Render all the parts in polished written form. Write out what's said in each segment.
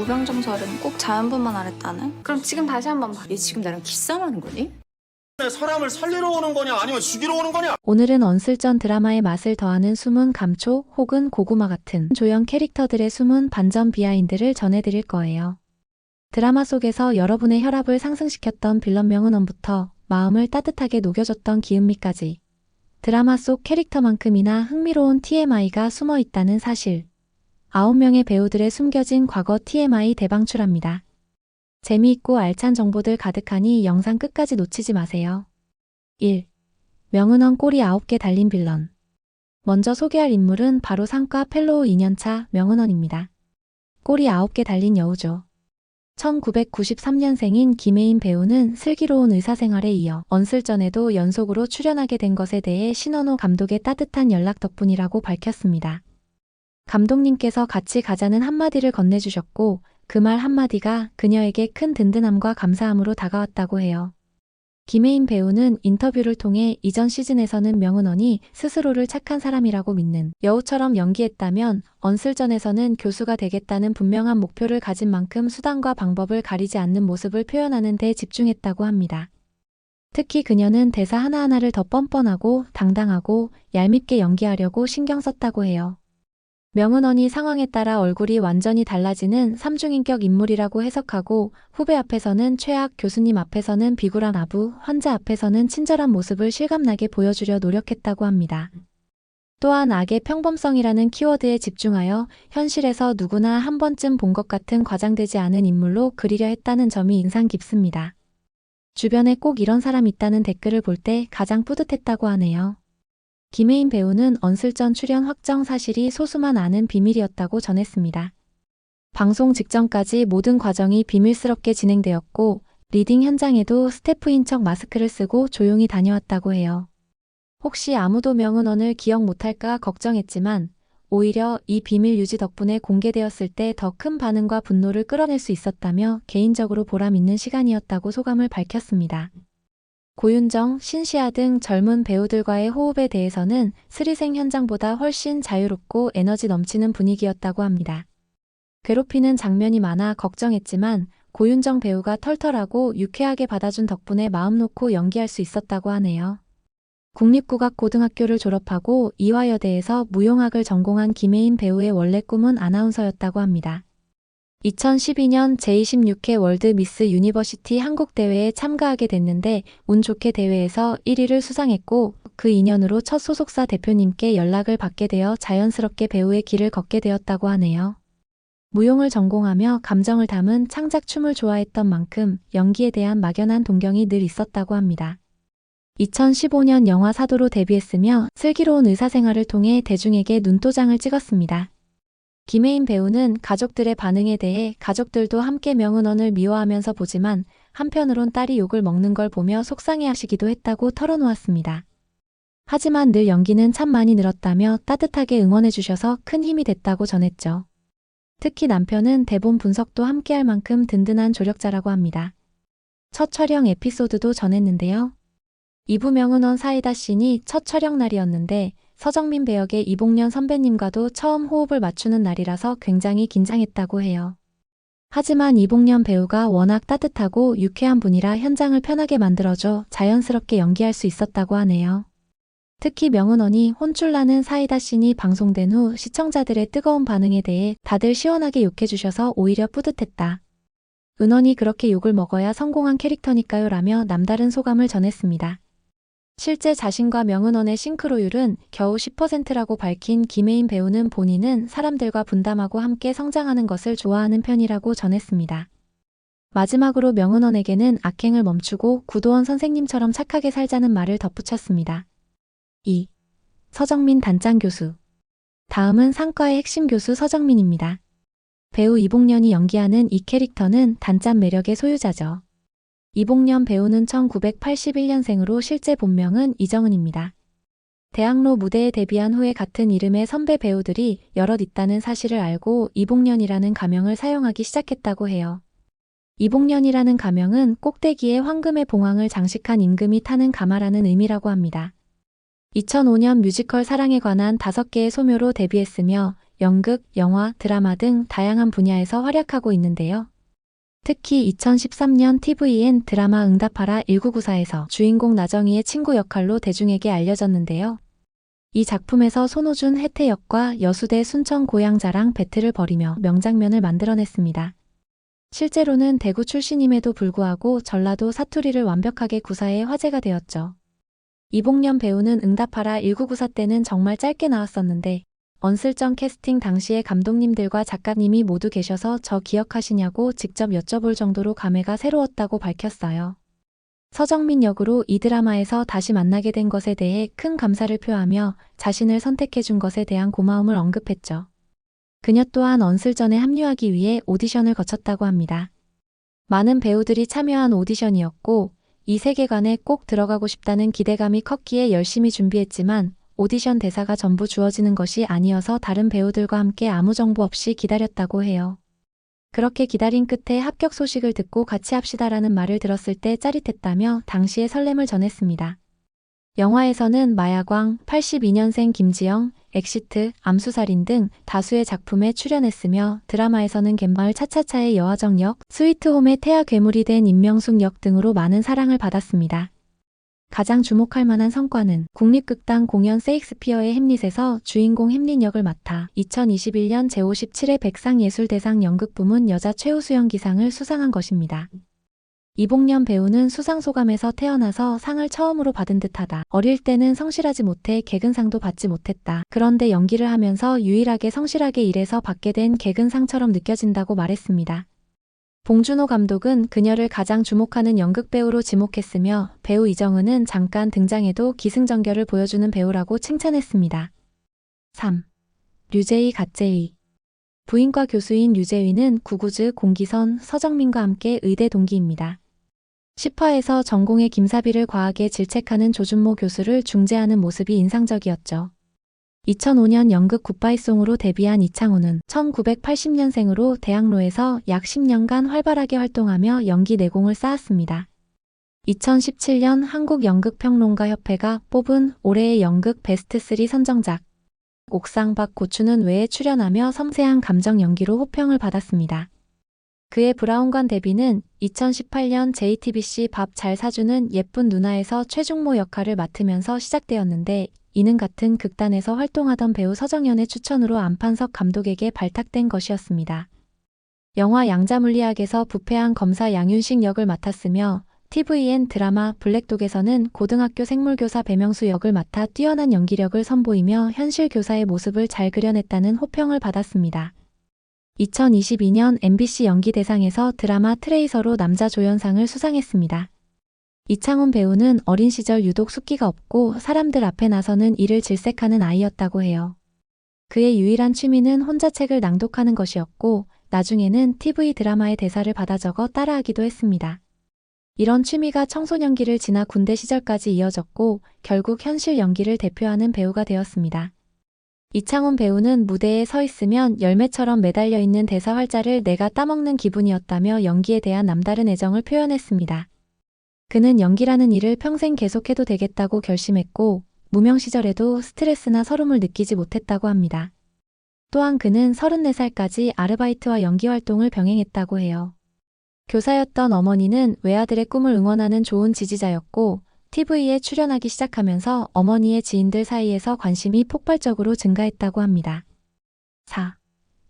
우병정설은 꼭 자연분만 하랬다네? 그럼 지금 다시 한번 봐. 얘 지금 나랑 기싸움하는 거니? 사람을 살리러 오는 거냐 아니면 죽이러 오는 거냐? 오늘은 언슬전 드라마의 맛을 더하는 숨은 감초 혹은 고구마 같은 조연 캐릭터들의 숨은 반전 비하인드를 전해드릴 거예요. 드라마 속에서 여러분의 혈압을 상승시켰던 빌런 명은원부터 마음을 따뜻하게 녹여줬던 기은미까지 드라마 속 캐릭터만큼이나 흥미로운 TMI가 숨어 있다는 사실. 9명의 배우들의 숨겨진 과거 TMI 대방출합니다. 재미있고 알찬 정보들 가득하니 영상 끝까지 놓치지 마세요. 1. 명은원 꼬리 9개 달린 빌런. 먼저 소개할 인물은 바로 상과 펠로우 2년차 명은원입니다. 꼬리 9개 달린 여우죠. 1993년생인 김혜인 배우는 슬기로운 의사생활에 이어 언슬전에도 연속으로 출연하게 된 것에 대해 신원호 감독의 따뜻한 연락 덕분이라고 밝혔습니다. 감독님께서 같이 가자는 한마디를 건네주셨고 그 말 한마디가 그녀에게 큰 든든함과 감사함으로 다가왔다고 해요. 김혜인 배우는 인터뷰를 통해 이전 시즌에서는 명은원이 스스로를 착한 사람이라고 믿는 여우처럼 연기했다면 언슬전에서는 교수가 되겠다는 분명한 목표를 가진 만큼 수단과 방법을 가리지 않는 모습을 표현하는 데 집중했다고 합니다. 특히 그녀는 대사 하나하나를 더 뻔뻔하고 당당하고 얄밉게 연기하려고 신경 썼다고 해요. 명은원이 상황에 따라 얼굴이 완전히 달라지는 삼중인격 인물이라고 해석하고 후배 앞에서는 최악, 교수님 앞에서는 비굴한 아부, 환자 앞에서는 친절한 모습을 실감나게 보여주려 노력했다고 합니다. 또한 악의 평범성이라는 키워드에 집중하여 현실에서 누구나 한 번쯤 본 것 같은 과장되지 않은 인물로 그리려 했다는 점이 인상 깊습니다. 주변에 꼭 이런 사람 있다는 댓글을 볼 때 가장 뿌듯했다고 하네요. 김혜인 배우는 언슬전 출연 확정 사실이 소수만 아는 비밀이었다고 전했습니다. 방송 직전까지 모든 과정이 비밀스럽게 진행되었고 리딩 현장에도 스태프인 척 마스크를 쓰고 조용히 다녀왔다고 해요. 혹시 아무도 명은원을 기억 못할까 걱정했지만 오히려 이 비밀 유지 덕분에 공개되었을 때 더 큰 반응과 분노를 끌어낼 수 있었다며 개인적으로 보람 있는 시간이었다고 소감을 밝혔습니다. 고윤정, 신시아 등 젊은 배우들과의 호흡에 대해서는 스리생 현장보다 훨씬 자유롭고 에너지 넘치는 분위기였다고 합니다. 괴롭히는 장면이 많아 걱정했지만 고윤정 배우가 털털하고 유쾌하게 받아준 덕분에 마음 놓고 연기할 수 있었다고 하네요. 국립국악고등학교를 졸업하고 이화여대에서 무용학을 전공한 김혜인 배우의 원래 꿈은 아나운서였다고 합니다. 2012년 제26회 월드 미스 유니버시티 한국 대회에 참가하게 됐는데 운 좋게 대회에서 1위를 수상했고 그 인연으로 첫 소속사 대표님께 연락을 받게 되어 자연스럽게 배우의 길을 걷게 되었다고 하네요. 무용을 전공하며 감정을 담은 창작춤을 좋아했던 만큼 연기에 대한 막연한 동경이 늘 있었다고 합니다. 2015년 영화 사도로 데뷔했으며 슬기로운 의사생활을 통해 대중에게 눈도장을 찍었습니다. 김혜인 배우는 가족들의 반응에 대해 가족들도 함께 명은원을 미워하면서 보지만 한편으론 딸이 욕을 먹는 걸 보며 속상해하시기도 했다고 털어놓았습니다. 하지만 늘 연기는 참 많이 늘었다며 따뜻하게 응원해주셔서 큰 힘이 됐다고 전했죠. 특히 남편은 대본 분석도 함께할 만큼 든든한 조력자라고 합니다. 첫 촬영 에피소드도 전했는데요. 이부 명은원 사이다 씬이 첫 촬영 날이었는데 서정민 배역의 이봉련 선배님과도 처음 호흡을 맞추는 날이라서 굉장히 긴장했다고 해요. 하지만 이봉련 배우가 워낙 따뜻하고 유쾌한 분이라 현장을 편하게 만들어줘 자연스럽게 연기할 수 있었다고 하네요. 특히 명은원이 혼쭐나는 사이다 씬이 방송된 후 시청자들의 뜨거운 반응에 대해 다들 시원하게 욕해주셔서 오히려 뿌듯했다. 은원이 그렇게 욕을 먹어야 성공한 캐릭터니까요 라며 남다른 소감을 전했습니다. 실제 자신과 명은원의 싱크로율은 겨우 10%라고 밝힌 김혜인 배우는 본인은 사람들과 분담하고 함께 성장하는 것을 좋아하는 편이라고 전했습니다. 마지막으로 명은원에게는 악행을 멈추고 구도원 선생님처럼 착하게 살자는 말을 덧붙였습니다. 2. 서정민 단장 교수. 다음은 상과의 핵심 교수 서정민입니다. 배우 이봉련이 연기하는 이 캐릭터는 단짠 매력의 소유자죠. 이봉련 배우는 1981년생으로 실제 본명은 이정은입니다. 대학로 무대에 데뷔한 후에 같은 이름의 선배 배우들이 여럿 있다는 사실을 알고 이봉련이라는 가명을 사용하기 시작했다고 해요. 이봉련이라는 가명은 꼭대기에 황금의 봉황을 장식한 임금이 타는 가마라는 의미라고 합니다. 2005년 뮤지컬 사랑에 관한 5개의 소묘로 데뷔했으며 연극, 영화, 드라마 등 다양한 분야에서 활약하고 있는데요. 특히 2013년 TVN 드라마 응답하라 1994에서 주인공 나정이의 친구 역할로 대중에게 알려졌는데요. 이 작품에서 손호준, 해태역과 여수대 순천 고향자랑 배틀을 벌이며 명장면을 만들어냈습니다. 실제로는 대구 출신임에도 불구하고 전라도 사투리를 완벽하게 구사해 화제가 되었죠. 이봉련 배우는 응답하라 1994 때는 정말 짧게 나왔었는데 언슬전 캐스팅 당시에 감독님들과 작가님이 모두 계셔서 저 기억하시냐고 직접 여쭤볼 정도로 감회가 새로웠다고 밝혔어요. 서정민 역으로 이 드라마에서 다시 만나게 된 것에 대해 큰 감사를 표하며 자신을 선택해준 것에 대한 고마움을 언급했죠. 그녀 또한 언슬전에 합류하기 위해 오디션을 거쳤다고 합니다. 많은 배우들이 참여한 오디션이었고 이 세계관에 꼭 들어가고 싶다는 기대감이 컸기에 열심히 준비했지만 오디션 대사가 전부 주어지는 것이 아니어서 다른 배우들과 함께 아무 정보 없이 기다렸다고 해요. 그렇게 기다린 끝에 합격 소식을 듣고 같이 합시다라는 말을 들었을 때 짜릿했다며 당시의 설렘을 전했습니다. 영화에서는 마야광, 82년생 김지영, 엑시트, 암수살인 등 다수의 작품에 출연했으며 드라마에서는 갯마을 차차차의 여화정 역, 스위트홈의 태아 괴물이 된 임명숙 역 등으로 많은 사랑을 받았습니다. 가장 주목할 만한 성과는 국립극단 공연 세익스피어의 햄릿에서 주인공 햄릿 역을 맡아 2021년 제57회 백상예술대상 연극부문 여자 최우수연기상을 수상한 것입니다. 이봉련 배우는 수상소감에서 태어나서 상을 처음으로 받은 듯하다. 어릴 때는 성실하지 못해 개근상도 받지 못했다. 그런데 연기를 하면서 유일하게 성실하게 일해서 받게 된 개근상처럼 느껴진다고 말했습니다. 봉준호 감독은 그녀를 가장 주목하는 연극배우로 지목했으며 배우 이정은은 잠깐 등장해도 기승전결을 보여주는 배우라고 칭찬했습니다. 3. 류제이 갓제이. 부인과 교수인 류제이는 구구즈 공기선, 서정민과 함께 의대 동기입니다. 10화에서 전공의 김사비를 과하게 질책하는 조준모 교수를 중재하는 모습이 인상적이었죠. 2005년 연극 굿바이송으로 데뷔한 이창호는 1980년생으로 대학로에서 약 10년간 활발하게 활동하며 연기 내공을 쌓았습니다. 2017년 한국연극평론가협회가 뽑은 올해의 연극 베스트3 선정작 옥상박 고추는 왜에 출연하며 섬세한 감정 연기로 호평을 받았습니다. 그의 브라운관 데뷔는 2018년 JTBC 밥 잘 사주는 예쁜 누나에서 최중모 역할을 맡으면서 시작되었는데 이는 같은 극단에서 활동하던 배우 서정연의 추천으로 안판석 감독에게 발탁된 것이었습니다. 영화 양자물리학에서 부패한 검사 양윤식 역을 맡았으며 TVN 드라마 블랙독에서는 고등학교 생물교사 배명수 역을 맡아 뛰어난 연기력을 선보이며 현실 교사의 모습을 잘 그려냈다는 호평을 받았습니다. 2022년 MBC 연기대상에서 드라마 트레이서로 남자 조연상을 수상했습니다. 이창훈 배우는 어린 시절 유독 숫기가 없고 사람들 앞에 나서는 이를 질색하는 아이였다고 해요. 그의 유일한 취미는 혼자 책을 낭독하는 것이었고 나중에는 TV 드라마의 대사를 받아 적어 따라하기도 했습니다. 이런 취미가 청소년기를 지나 군대 시절까지 이어졌고 결국 현실 연기를 대표하는 배우가 되었습니다. 이창훈 배우는 무대에 서 있으면 열매처럼 매달려 있는 대사 활자를 내가 따먹는 기분이었다며 연기에 대한 남다른 애정을 표현했습니다. 그는 연기라는 일을 평생 계속해도 되겠다고 결심했고 무명 시절에도 스트레스나 서름을 느끼지 못했다고 합니다. 또한 그는 34살까지 아르바이트와 연기 활동을 병행했다고 해요. 교사였던 어머니는 외아들의 꿈을 응원하는 좋은 지지자였고 TV에 출연하기 시작하면서 어머니의 지인들 사이에서 관심이 폭발적으로 증가했다고 합니다. 4.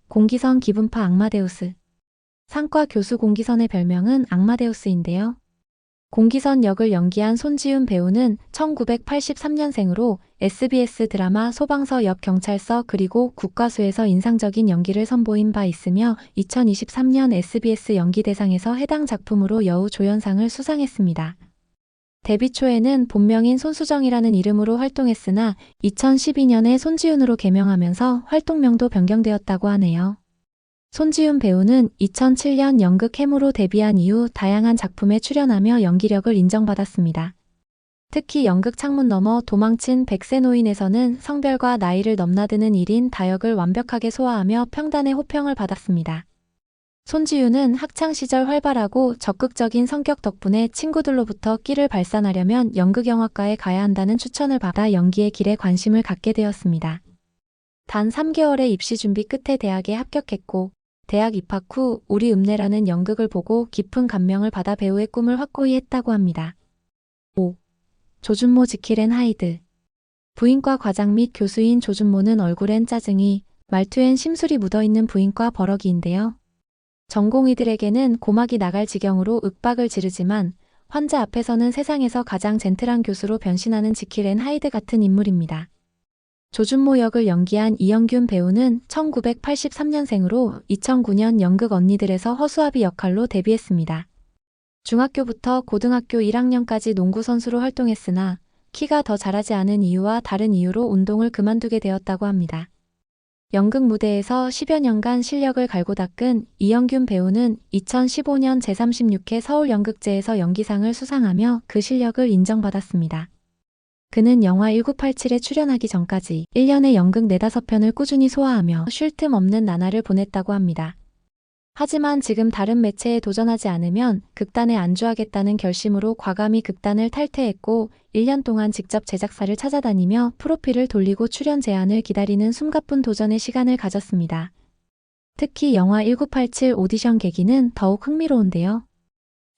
공기선 기분파 악마데우스. 상과 교수 공기선의 별명은 악마데우스인데요. 공기선 역을 연기한 손지훈 배우는 1983년생으로 SBS 드라마 소방서 옆 경찰서 그리고 국가수에서 인상적인 연기를 선보인 바 있으며 2023년 SBS 연기대상에서 해당 작품으로 여우 조연상을 수상했습니다. 데뷔 초에는 본명인 손수정이라는 이름으로 활동했으나 2012년에 손지훈으로 개명하면서 활동명도 변경되었다고 하네요. 손지훈 배우는 2007년 연극 해무로 데뷔한 이후 다양한 작품에 출연하며 연기력을 인정받았습니다. 특히 연극 창문 너머 도망친 백세 노인에서는 성별과 나이를 넘나드는 1인 다역을 완벽하게 소화하며 평단의 호평을 받았습니다. 손지훈은 학창시절 활발하고 적극적인 성격 덕분에 친구들로부터 끼를 발산하려면 연극영화과에 가야 한다는 추천을 받아 연기의 길에 관심을 갖게 되었습니다. 단 3개월의 입시 준비 끝에 대학에 합격했고 대학 입학 후 우리 읍내라는 연극을 보고 깊은 감명을 받아 배우의 꿈을 확고히 했다고 합니다. 5. 조준모 지킬 앤 하이드. 부인과 과장 및 교수인 조준모는 얼굴엔 짜증이, 말투엔 심술이 묻어있는 부인과 버럭이인데요. 전공의들에게는 고막이 나갈 지경으로 윽박을 지르지만 환자 앞에서는 세상에서 가장 젠틀한 교수로 변신하는 지킬 앤 하이드 같은 인물입니다. 조준모 역을 연기한 이영균 배우는 1983년생으로 2009년 연극 언니들에서 허수아비 역할로 데뷔했습니다. 중학교부터 고등학교 1학년까지 농구 선수로 활동했으나 키가 더 자라지 않은 이유와 다른 이유로 운동을 그만두게 되었다고 합니다. 연극 무대에서 10여 년간 실력을 갈고 닦은 이영균 배우는 2015년 제36회 서울연극제에서 연기상을 수상하며 그 실력을 인정받았습니다. 그는 영화 1987에 출연하기 전까지 1년에 연극 4-5편을 꾸준히 소화하며 쉴 틈 없는 나날을 보냈다고 합니다. 하지만 지금 다른 매체에 도전하지 않으면 극단에 안주하겠다는 결심으로 과감히 극단을 탈퇴했고 1년 동안 직접 제작사를 찾아다니며 프로필을 돌리고 출연 제안을 기다리는 숨가쁜 도전의 시간을 가졌습니다. 특히 영화 1987 오디션 계기는 더욱 흥미로운데요.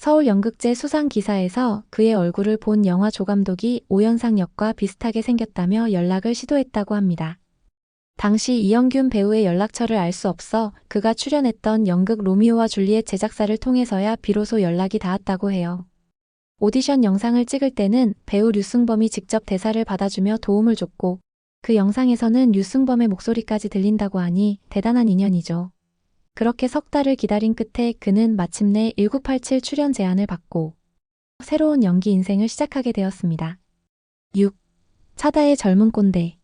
서울연극제 수상 기사에서 그의 얼굴을 본 영화 조감독이 오연상 역과 비슷하게 생겼다며 연락을 시도했다고 합니다. 당시 이영균 배우의 연락처를 알 수 없어 그가 출연했던 연극 로미오와 줄리엣 제작사를 통해서야 비로소 연락이 닿았다고 해요. 오디션 영상을 찍을 때는 배우 류승범이 직접 대사를 받아주며 도움을 줬고 그 영상에서는 류승범의 목소리까지 들린다고 하니 대단한 인연이죠. 그렇게 석 달을 기다린 끝에 그는 마침내 1987 출연 제안을 받고 새로운 연기 인생을 시작하게 되었습니다. 6. 차다의 젊은 꼰대.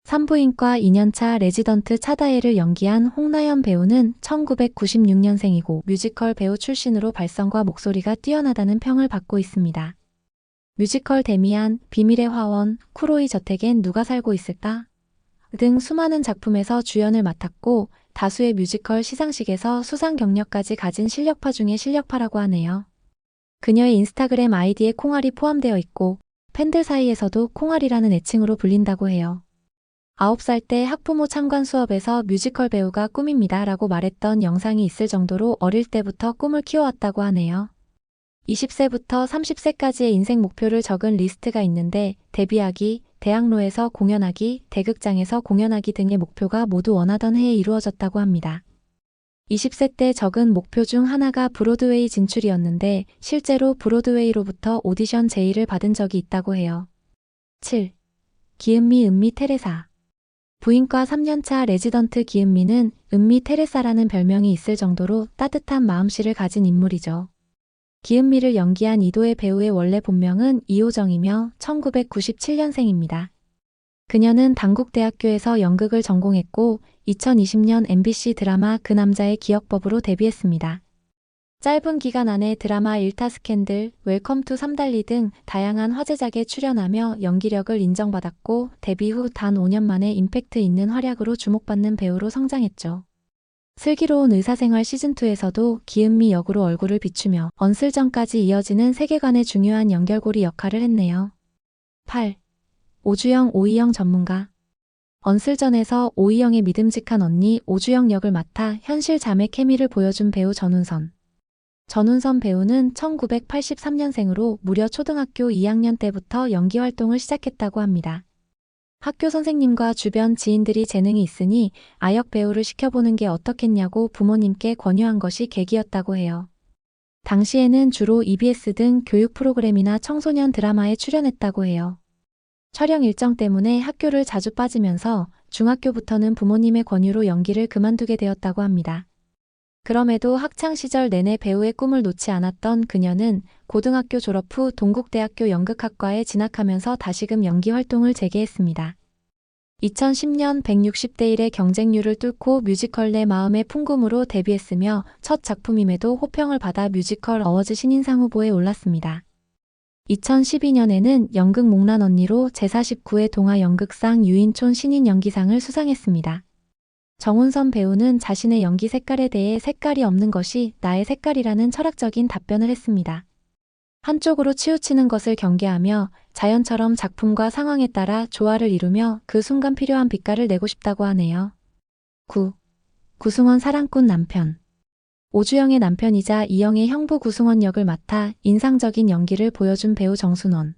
산부인과 2년차 레지던트 차다혜를 연기한 홍나연 배우는 1996년생이고 뮤지컬 배우 출신으로 발성과 목소리가 뛰어나다는 평을 받고 있습니다. 뮤지컬 데미안, 비밀의 화원, 쿠로이 저택엔 누가 살고 있을까? 등 수많은 작품에서 주연을 맡았고 다수의 뮤지컬 시상식에서 수상 경력까지 가진 실력파 중의 실력파라고 하네요. 그녀의 인스타그램 아이디에 콩알이 포함되어 있고 팬들 사이에서도 콩알이라는 애칭으로 불린다고 해요. 9살 때 학부모 참관 수업에서 뮤지컬 배우가 꿈입니다 라고 말했던 영상이 있을 정도로 어릴 때부터 꿈을 키워왔다고 하네요. 20세부터 30세까지의 인생 목표를 적은 리스트가 있는데 데뷔하기, 대학로에서 공연하기, 대극장에서 공연하기 등의 목표가 모두 원하던 해에 이루어졌다고 합니다. 20세 때 적은 목표 중 하나가 브로드웨이 진출이었는데 실제로 브로드웨이로부터 오디션 제의를 받은 적이 있다고 해요. 7. 기은미 은미 테레사. 부인과 3년차 레지던트 기은미는 은미 테레사라는 별명이 있을 정도로 따뜻한 마음씨를 가진 인물이죠. 기은미를 연기한 이도혜 배우의 원래 본명은 이호정이며 1997년생입니다. 그녀는 단국대학교에서 연극을 전공했고 2020년 MBC 드라마 그 남자의 기억법으로 데뷔했습니다. 짧은 기간 안에 드라마 일타 스캔들, 웰컴 투 삼달리 등 다양한 화제작에 출연하며 연기력을 인정받았고 데뷔 후 단 5년 만에 임팩트 있는 활약으로 주목받는 배우로 성장했죠. 슬기로운 의사생활 시즌2에서도 기은미 역으로 얼굴을 비추며 언슬전까지 이어지는 세계관의 중요한 연결고리 역할을 했네요. 8. 오주영 오이영 전문가. 언슬전에서 오이영의 믿음직한 언니 오주영 역을 맡아 현실 자매 케미를 보여준 배우 전운선. 전운선 배우는 1983년생으로 무려 초등학교 2학년 때부터 연기 활동을 시작했다고 합니다. 학교 선생님과 주변 지인들이 재능이 있으니 아역 배우를 시켜보는 게 어떻겠냐고 부모님께 권유한 것이 계기였다고 해요. 당시에는 주로 EBS 등 교육 프로그램이나 청소년 드라마에 출연했다고 해요. 촬영 일정 때문에 학교를 자주 빠지면서 중학교부터는 부모님의 권유로 연기를 그만두게 되었다고 합니다. 그럼에도 학창시절 내내 배우의 꿈을 놓지 않았던 그녀는 고등학교 졸업 후 동국대학교 연극학과에 진학하면서 다시금 연기 활동을 재개했습니다. 2010년 160대 1의 경쟁률을 뚫고 뮤지컬 내 마음의 풍금으로 데뷔했으며 첫 작품임에도 호평을 받아 뮤지컬 어워즈 신인상 후보에 올랐습니다. 2012년에는 연극 목란 언니로 제49회 동아연극상 유인촌 신인 연기상을 수상했습니다. 정운선 배우는 자신의 연기 색깔에 대해 색깔이 없는 것이 나의 색깔이라는 철학적인 답변을 했습니다. 한쪽으로 치우치는 것을 경계하며 자연처럼 작품과 상황에 따라 조화를 이루며 그 순간 필요한 빛깔을 내고 싶다고 하네요. 9. 구승원 사랑꾼 남편. 오주영의 남편이자 이영의 형부 구승원 역을 맡아 인상적인 연기를 보여준 배우 정순원.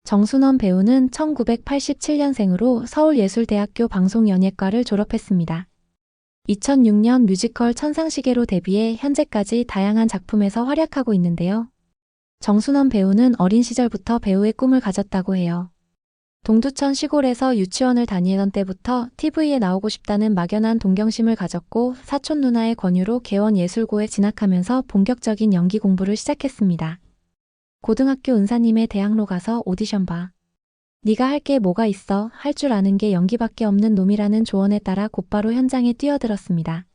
정순원 배우는 1987년생으로 서울예술대학교 방송연예과를 졸업했습니다. 2006년 뮤지컬 천상시계로 데뷔해 현재까지 다양한 작품에서 활약하고 있는데요. 정순원 배우는 어린 시절부터 배우의 꿈을 가졌다고 해요. 동두천 시골에서 유치원을 다니던 때부터 TV에 나오고 싶다는 막연한 동경심을 가졌고 사촌 누나의 권유로 개원예술고에 진학하면서 본격적인 연기 공부를 시작했습니다. 고등학교 은사님의 대학로 가서 오디션 봐. 네가 할 게 뭐가 있어? 할 줄 아는 게 연기밖에 없는 놈이라는 조언에 따라 곧바로 현장에 뛰어들었습니다.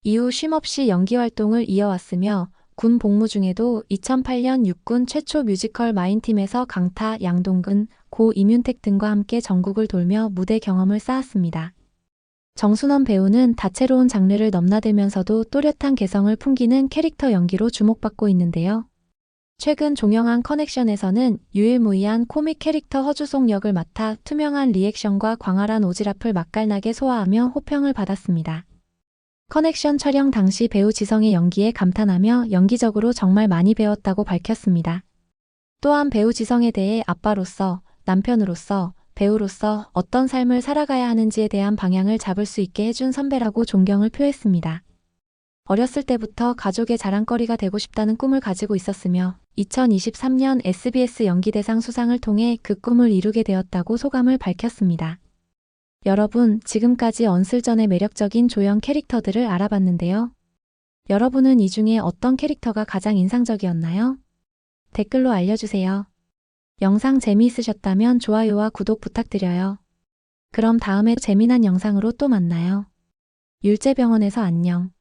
이후 쉼없이 연기 활동을 이어왔으며 군 복무 중에도 2008년 육군 최초 뮤지컬 마인팀에서 강타, 양동근, 고 임윤택 등과 함께 전국을 돌며 무대 경험을 쌓았습니다. 정순원 배우는 다채로운 장르를 넘나들면서도 또렷한 개성을 풍기는 캐릭터 연기로 주목받고 있는데요. 최근 종영한 커넥션에서는 유일무이한 코믹 캐릭터 허주송 역을 맡아 투명한 리액션과 광활한 오지랖을 맛깔나게 소화하며 호평을 받았습니다. 커넥션 촬영 당시 배우 지성의 연기에 감탄하며 연기적으로 정말 많이 배웠다고 밝혔습니다. 또한 배우 지성에 대해 아빠로서, 남편으로서, 배우로서 어떤 삶을 살아가야 하는지에 대한 방향을 잡을 수 있게 해준 선배라고 존경을 표했습니다. 어렸을 때부터 가족의 자랑거리가 되고 싶다는 꿈을 가지고 있었으며 2023년 SBS 연기대상 수상을 통해 그 꿈을 이루게 되었다고 소감을 밝혔습니다. 여러분, 지금까지 언슬전의 매력적인 조연 캐릭터들을 알아봤는데요. 여러분은 이 중에 어떤 캐릭터가 가장 인상적이었나요? 댓글로 알려주세요. 영상 재미있으셨다면 좋아요와 구독 부탁드려요. 그럼 다음에 재미난 영상으로 또 만나요. 율제병원에서 안녕.